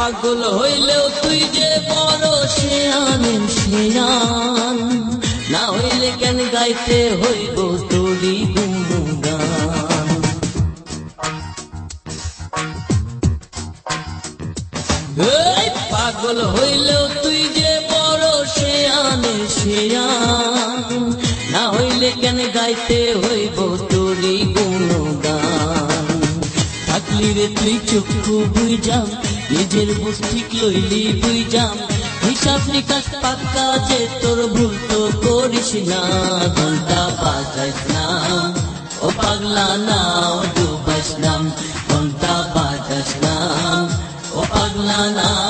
পাগল হইলেও তুই যে বড় শেয়ানের শেয়ান, না হইলে কেন গাইতে হইব তোরি গুণগান। এই পাগল হইলেও তুই যে বড় শেয়ানের শেয়ান, না হইলে কেন গাইতে হইব তোরি গুণগান। থাকলি রে তুই চক্ষু বুঝাম, নিজের বুঝঠিক লইলি বুঝাম, হিসাব নিকাশ পাক্কা যে তোর ভুল তো করিস না। ঘন্টা বাজাইস না ও পাগলা নাও ডুবাইস নাম, ঘন্টা বাজাইস না ও পাগলা নাও